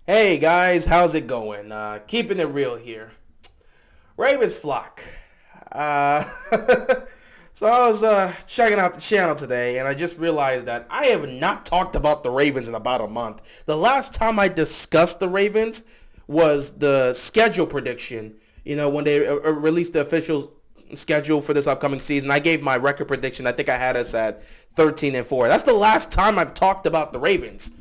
Hey guys, how's it going? Keeping it real here. Ravens flock. Uh, so I was checking out the channel today, and I just realized that I have not talked about the Ravens in about a month. The last time I discussed the Ravens was the schedule prediction. When they released the official schedule for this upcoming season, I gave my record prediction. I think I had us at 13-4. That's the last time I've talked about the Ravens.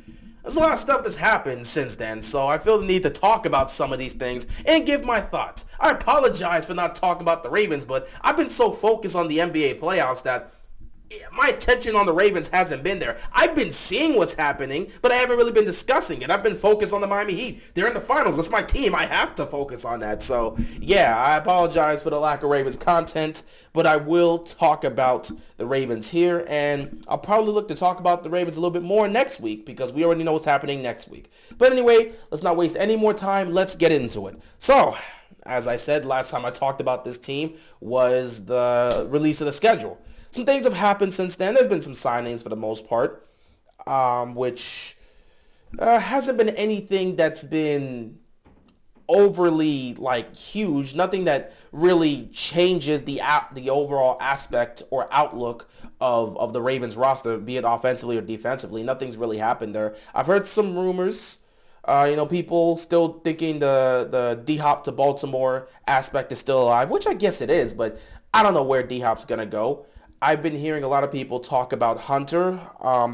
There's a lot of stuff that's happened since then, so I feel the need to talk about some of these things and give my thoughts. I apologize for not talking about the Ravens, but I've been so focused on the NBA playoffs that my attention on the Ravens hasn't been there. I've been seeing what's happening, but I haven't really been discussing it. I've been focused on the Miami Heat. They're in the finals. That's my team. I have to focus on that. So, yeah, I apologize for the lack of Ravens content, but I will talk about the Ravens here, and I'll probably look to talk about the Ravens a little bit more next week because we already know what's happening next week. But anyway, let's not waste any more time. Let's get into it. So, as I said, last time I talked about this team was the release of the schedule. Some things have happened since then. There's been some signings for the most part, which hasn't been anything that's been overly huge. Nothing that really changes the overall aspect or outlook of the Ravens roster, be it offensively or defensively. Nothing's really happened there. I've heard some rumors. People still thinking the D-Hop to Baltimore aspect is still alive, which I guess it is, but I don't know where D-Hop's going to go. I've been hearing a lot of people talk about Hunter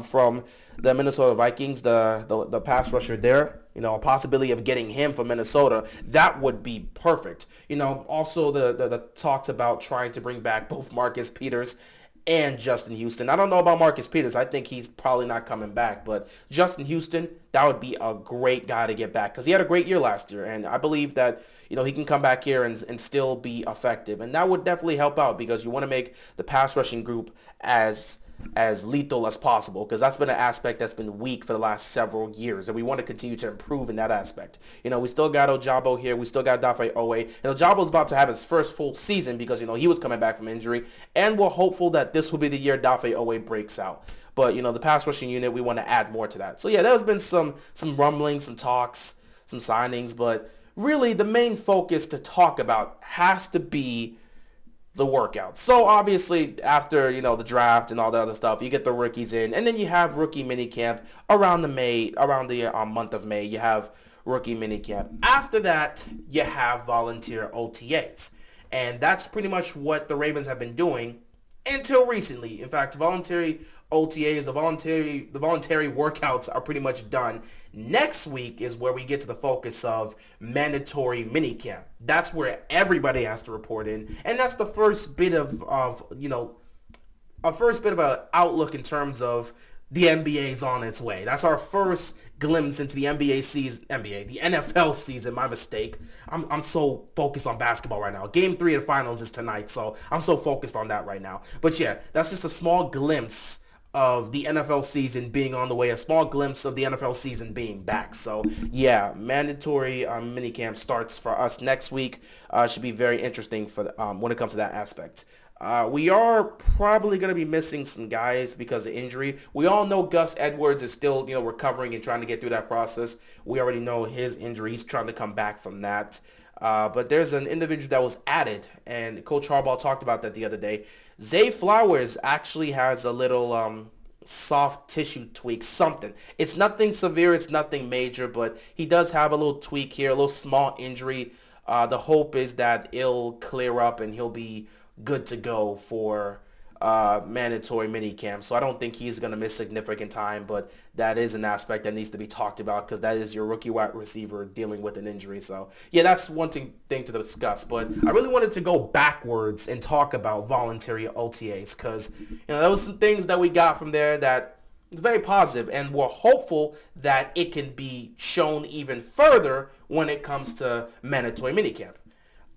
from the Minnesota Vikings, the pass rusher there. A possibility of getting him from Minnesota. That would be perfect. Also the talks about trying to bring back both Marcus Peters and Justin Houston. I don't know about Marcus Peters. I think he's probably not coming back. But Justin Houston, that would be a great guy to get back because he had a great year last year. And I believe that he can come back here and still be effective. And that would definitely help out because you want to make the pass rushing group as lethal as possible because that's been an aspect that's been weak for the last several years, and we want to continue to improve in that aspect. We still got Ojabo here. We still got Dafe Owe. And Ojabo's about to have his first full season because, he was coming back from injury, and we're hopeful that this will be the year Dafe Owe breaks out. But, the pass rushing unit, we want to add more to that. So, yeah, there's been some rumblings, some talks, some signings, but really the main focus to talk about has to be the workouts. So obviously after, the draft and all the other stuff, you get the rookies in, and then you have rookie minicamp around the month of May, you have rookie minicamp. After that, you have volunteer OTAs. And that's pretty much what the Ravens have been doing until recently. In fact, voluntary OTAs, the voluntary workouts are pretty much done. Next week is where we get to the focus of mandatory minicamp. That's where everybody has to report in, and that's the first bit of an outlook in terms of the NBA's on its way. That's our first glimpse into the the NFL season. My mistake. I'm so focused on basketball right now. Game 3 of the finals is tonight, so I'm so focused on that right now. But yeah, that's just a small glimpse of the NFL season being on the way, a small glimpse of the NFL season being back. So yeah, mandatory minicamp starts for us next week. Should be very interesting for when it comes to that aspect. We are probably going to be missing some guys because of injury. We all know Gus Edwards is still, recovering and trying to get through that process. We already know his injury. He's trying to come back from that. But there's an individual that was added, and Coach Harbaugh talked about that the other day. Zay Flowers actually has a little soft tissue tweak, something. It's nothing severe, it's nothing major, but he does have a little tweak here, a little small injury. The hope is that it'll clear up and he'll be good to go for mandatory minicamp. So I don't think he's going to miss significant time, but that is an aspect that needs to be talked about because that is your rookie wide receiver dealing with an injury. So yeah, that's one thing to discuss. But I really wanted to go backwards and talk about voluntary OTAs because there was some things that we got from there that is very positive, and we're hopeful that it can be shown even further when it comes to mandatory minicamp.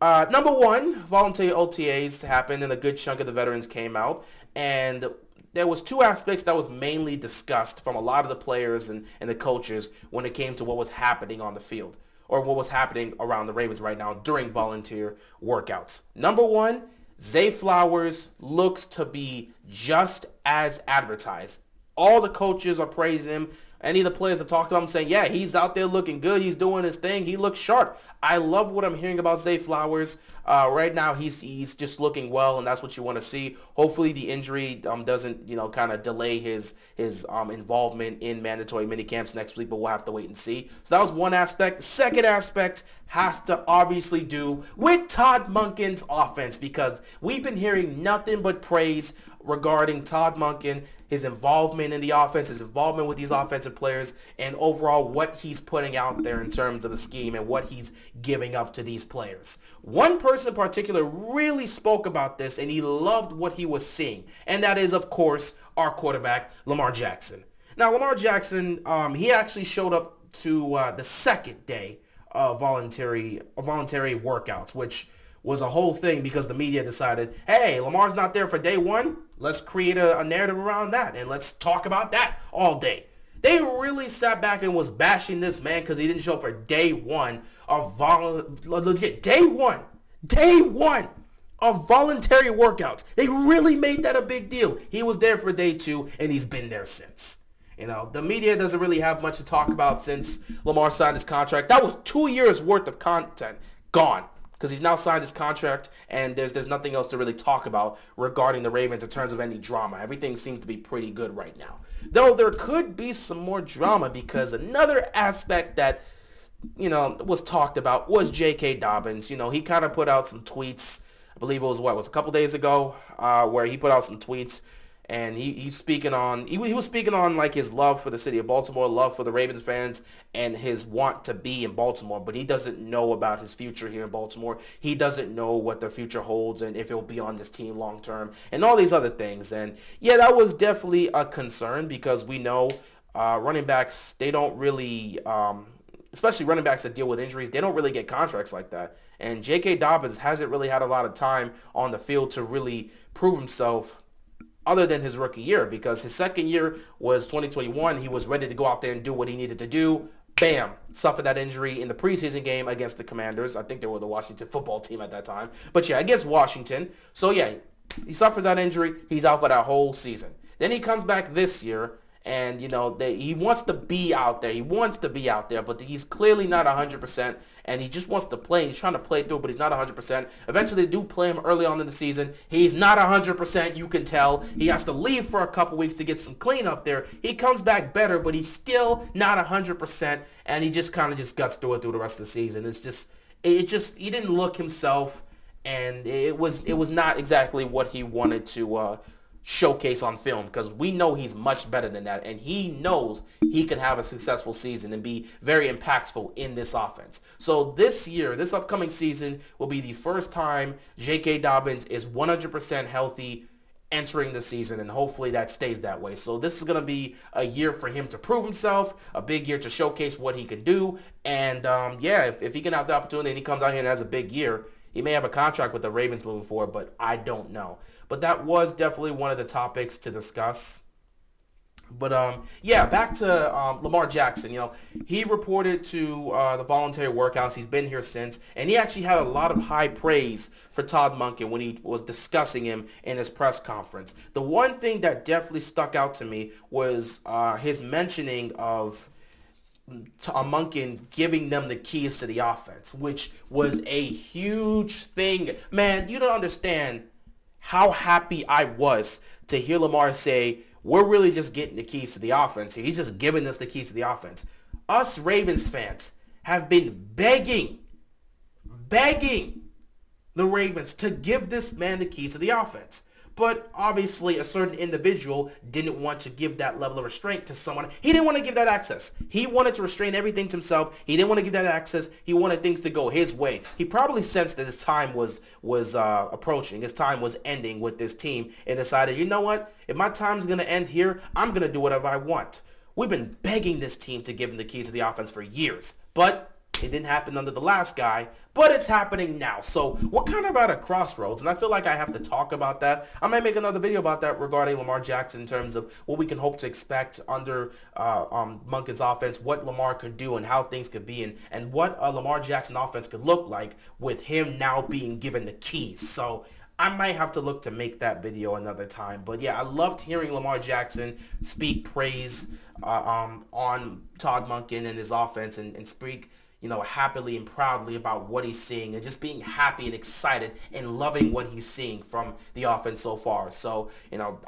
Number one, voluntary OTAs happened and a good chunk of the veterans came out, and there was two aspects that was mainly discussed from a lot of the players and the coaches when it came to what was happening on the field or what was happening around the Ravens right now during volunteer workouts. Number one, Zay Flowers looks to be just as advertised. All the coaches are praising him. Any of the players have talked to him saying, yeah, he's out there looking good. He's doing his thing. He looks sharp. I love what I'm hearing about Zay Flowers. Right now, he's just looking well, and that's what you want to see. Hopefully, the injury doesn't kind of delay his involvement in mandatory minicamps next week, but we'll have to wait and see. So that was one aspect. The second aspect has to obviously do with Todd Monken's offense, because we've been hearing nothing but praise regarding Todd Monken, his involvement in the offense, his involvement with these offensive players, and overall what he's putting out there in terms of the scheme and what he's giving up to these players. One person in particular really spoke about this, and he loved what he was seeing, and that is, of course, our quarterback, Lamar Jackson. Now, Lamar Jackson, he actually showed up to the second day of voluntary workouts, which was a whole thing because the media decided, hey, Lamar's not there for day one. Let's create a narrative around that, and let's talk about that all day. They really sat back and was bashing this man because he didn't show up for day one of day one of voluntary workouts. They really made that a big deal. He was there for day two, and he's been there since. The media doesn't really have much to talk about since Lamar signed his contract. That was 2 years worth of content gone, because he's now signed his contract, and there's nothing else to really talk about regarding the Ravens in terms of any drama. Everything seems to be pretty good right now. Though there could be some more drama, because another aspect that, was talked about was J.K. Dobbins. He kind of put out some tweets. I believe it was a couple days ago, where he put out some tweets. And he was speaking on like his love for the city of Baltimore, love for the Ravens fans, and his want to be in Baltimore. But he doesn't know about his future here in Baltimore. He doesn't know what the future holds and if he'll be on this team long term and all these other things. And yeah, that was definitely a concern, because we know running backs, they don't really, especially running backs that deal with injuries, they don't really get contracts like that. And J.K. Dobbins hasn't really had a lot of time on the field to really prove himself, other than his rookie year, because his second year was 2021. He was ready to go out there and do what he needed to do. Bam! Suffered that injury in the preseason game against the Commanders. I think they were the Washington football team at that time. But yeah, against Washington. So yeah, he suffers that injury. He's out for that whole season. Then he comes back this year, and he wants to be out there. He wants to be out there, but he's clearly not 100%, and he just wants to play. He's trying to play through, but he's not 100%. Eventually, they do play him early on in the season. He's not 100%, you can tell. He has to leave for a couple weeks to get some cleanup there. He comes back better, but he's still not 100%, and he just kind of just guts through it through the rest of the season. He didn't look himself, and it was not exactly what he wanted to showcase on film, because we know he's much better than that, and he knows he can have a successful season and be very impactful in this offense. So this upcoming season will be the first time J.K. Dobbins is 100% healthy entering the season, and hopefully that stays that way. So this is going to be a year for him to prove himself, a big year to showcase what he can do, and if he can have the opportunity and he comes out here and has a big year, he may have a contract with the Ravens moving forward, but I don't know. But that was definitely one of the topics to discuss. But back to Lamar Jackson. He reported to the voluntary workouts. He's been here since, and he actually had a lot of high praise for Todd Monken when he was discussing him in his press conference. The one thing that definitely stuck out to me was his mentioning of Monken giving them the keys to the offense, which was a huge thing. Man, you don't understand how happy I was to hear Lamar say, we're really just getting the keys to the offense. He's just giving us the keys to the offense. Us Ravens fans have been begging the Ravens to give this man the keys to the offense. But obviously a certain individual didn't want to give that level of restraint to someone. He didn't want to give that access. He wanted to restrain everything to himself. He didn't want to give that access. He wanted things to go his way. He probably sensed that his time was approaching. His time was ending with this team, and decided, you know what? If my time's going to end here, I'm going to do whatever I want. We've been begging this team to give him the keys to the offense for years. But it didn't happen under the last guy, but it's happening now. So we're kind of at a crossroads, and I feel like I have to talk about that. I might make another video about that regarding Lamar Jackson in terms of what we can hope to expect under Monken's offense, what Lamar could do and how things could be, and what a Lamar Jackson offense could look like with him now being given the keys. So I might have to look to make that video another time. But yeah, I loved hearing Lamar Jackson speak praise on Todd Monken and his offense, and speak, happily and proudly about what he's seeing, and just being happy and excited and loving what he's seeing from the offense so far. So,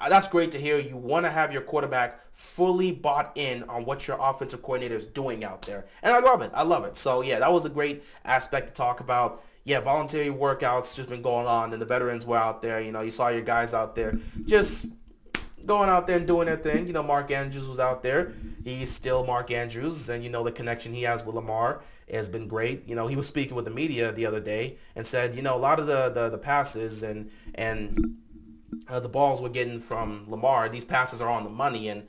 that's great to hear. You want to have your quarterback fully bought in on what your offensive coordinator is doing out there. And I love it. I love it. So, yeah, that was a great aspect to talk about. Yeah, voluntary workouts just been going on, and the veterans were out there. You saw your guys out there just going out there and doing their thing. Mark Andrews was out there. He's still Mark Andrews, and the connection he has with Lamar has been great. He was speaking with the media the other day and said, a lot of the passes and the balls we're getting from Lamar, these passes are on the money, and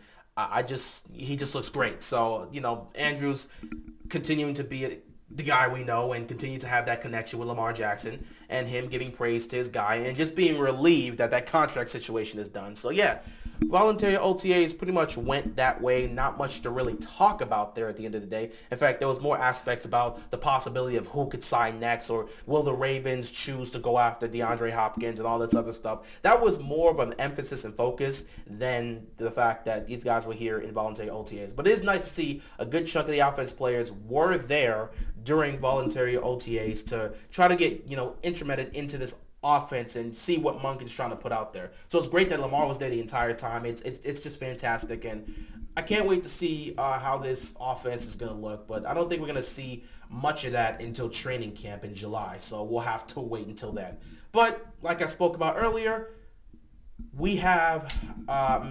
he just looks great. So, Andrews continuing to be the guy we know and continue to have that connection with Lamar Jackson, and him giving praise to his guy and just being relieved that contract situation is done. So yeah, voluntary OTAs pretty much went that way. Not much to really talk about there at the end of the day. In fact, there was more aspects about the possibility of who could sign next, or will the Ravens choose to go after DeAndre Hopkins and all this other stuff. That was more of an emphasis and focus than the fact that these guys were here in voluntary OTAs. But it is nice to see a good chunk of the offense players were there during voluntary OTAs to try to get, instrumented into this offense and see what Monken's trying to put out there. So it's great that Lamar was there the entire time. It's just fantastic, and I can't wait to see how this offense is going to look. But I don't think we're going to see much of that until training camp in July. So we'll have to wait until then. But like I spoke about earlier, we have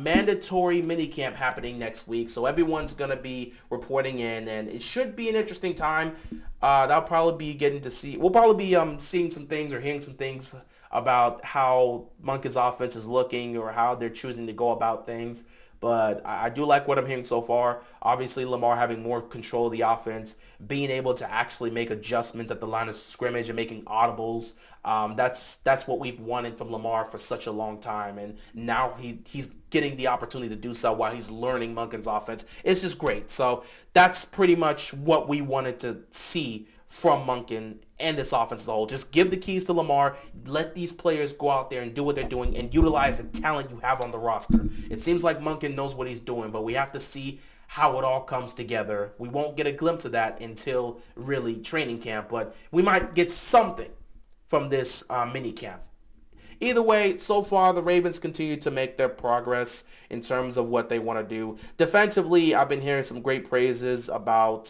mandatory minicamp happening next week, so everyone's going to be reporting in, and it should be an interesting time. We'll probably be seeing some things or hearing some things about how Monken's offense is looking, or how they're choosing to go about things. But I do like what I'm hearing so far. Obviously, Lamar having more control of the offense, being able to actually make adjustments at the line of scrimmage and making audibles. That's what we've wanted from Lamar for such a long time. And now he's getting the opportunity to do so while he's learning Monken's offense. It's just great. So that's pretty much what we wanted to see from Monken and this offense as a whole. Just give the keys to Lamar. Let these players go out there and do what they're doing, and utilize the talent you have on the roster. It seems like Monken knows what he's doing, but we have to see how it all comes together. We won't get a glimpse of that until really training camp, but we might get something from this mini camp. Either way, so far the Ravens continue to make their progress in terms of what they want to do. Defensively, I've been hearing some great praises about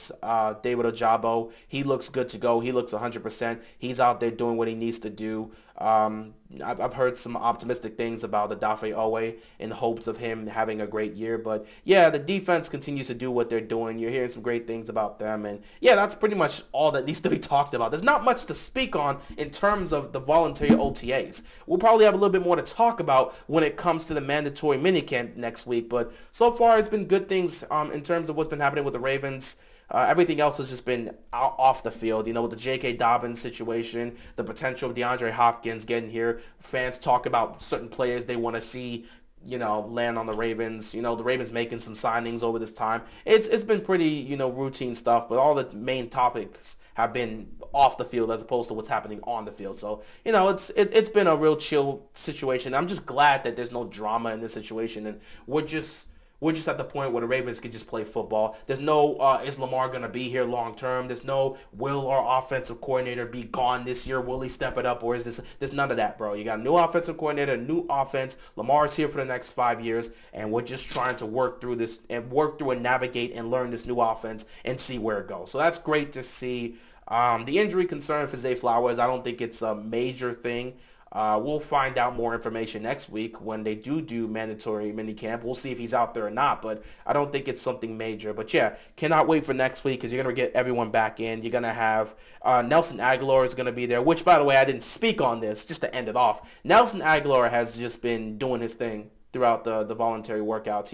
David Ojabo. He looks good to go. He looks 100%. He's out there doing what he needs to do. I've heard some optimistic things about Odafe Owe in hopes of him having a great year. But yeah, the defense continues to do what they're doing. You're hearing some great things about them. And yeah, that's pretty much all that needs to be talked about. There's not much to speak on in terms of the voluntary OTAs. We'll probably have a little bit more to talk about when it comes to the mandatory minicamp next week. But so far, it's been good things in terms of what's been happening with the Ravens. Everything else has just been off the field, with the J.K. Dobbins situation, the potential of DeAndre Hopkins getting here. Fans talk about certain players they want to see, land on the Ravens. The Ravens making some signings over this time. It's been pretty, routine stuff, but all the main topics have been off the field as opposed to what's happening on the field. So, it's been a real chill situation. I'm just glad that there's no drama in this situation, and we're just at the point where the Ravens can just play football. There's no, is Lamar going to be here long term? There's no, will our offensive coordinator be gone this year? Will he step it up? Or is there's none of that, bro. You got a new offensive coordinator, new offense. Lamar's here for the next 5 years, and we're just trying to work through this and navigate and learn this new offense and see where it goes. So that's great to see. The injury concern for Zay Flowers, I don't think it's a major thing. We'll find out more information next week when they do mandatory minicamp. We'll see if he's out there or not, but I don't think it's something major. But yeah, cannot wait for next week because you're going to get everyone back in. You're going to have Nelson Aguilar is going to be there, which, by the way, I didn't speak on this, just to end it off. Nelson Aguilar has just been doing his thing throughout the voluntary workouts.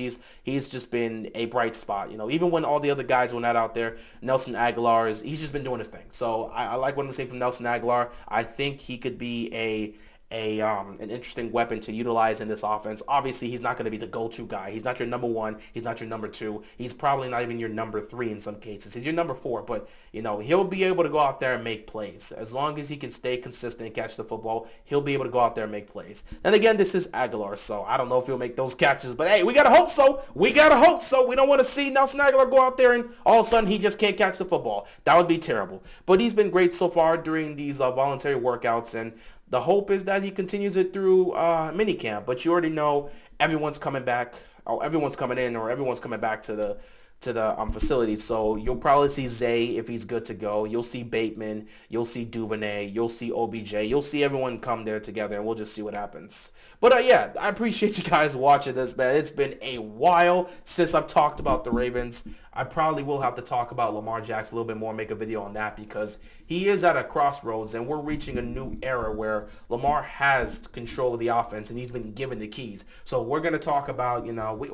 He's just been a bright spot. Even when all the other guys were not out there, Nelson Aguilar he's just been doing his thing. So I like what I'm saying from Nelson Aguilar. I think he could be an interesting weapon to utilize in this offense. Obviously, he's not going to be the go-to guy. He's not your number one. He's not your number two. He's probably not even your number three in some cases. He's your number four, but he'll be able to go out there and make plays. As long as he can stay consistent and catch the football, he'll be able to go out there and make plays. And again, this is Aguilar, so I don't know if he'll make those catches, but hey, we got to hope so. We got to hope so. We don't want to see Nelson Aguilar go out there and all of a sudden he just can't catch the football. That would be terrible. But he's been great so far during these voluntary workouts, and the hope is that he continues it through minicamp. But you already know everyone's coming back, or everyone's coming in, or everyone's coming back to the facility. So you'll probably see Zay if he's good to go. You'll see Bateman. You'll see Duvernay. You'll see OBJ. You'll see everyone come there together, and we'll just see what happens. But yeah, I appreciate you guys watching this, man. It's been a while since I've talked about the Ravens. I probably will have to talk about Lamar Jackson a little bit more, make a video on that, because he is at a crossroads, and we're reaching a new era where Lamar has control of the offense, and he's been given the keys. So we're going to talk about,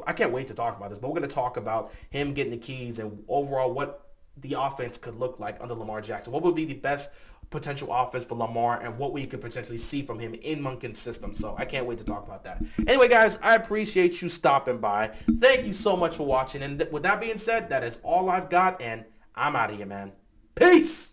I can't wait to talk about this, but we're going to talk about him getting the keys and overall what the offense could look like under Lamar Jackson. What would be the best potential offense for Lamar and what we could potentially see from him in Monken's system. So I can't wait to talk about that. Anyway, guys, I appreciate you stopping by. Thank you so much for watching. And with that being said, that is all I've got, and I'm out of here, man. Peace!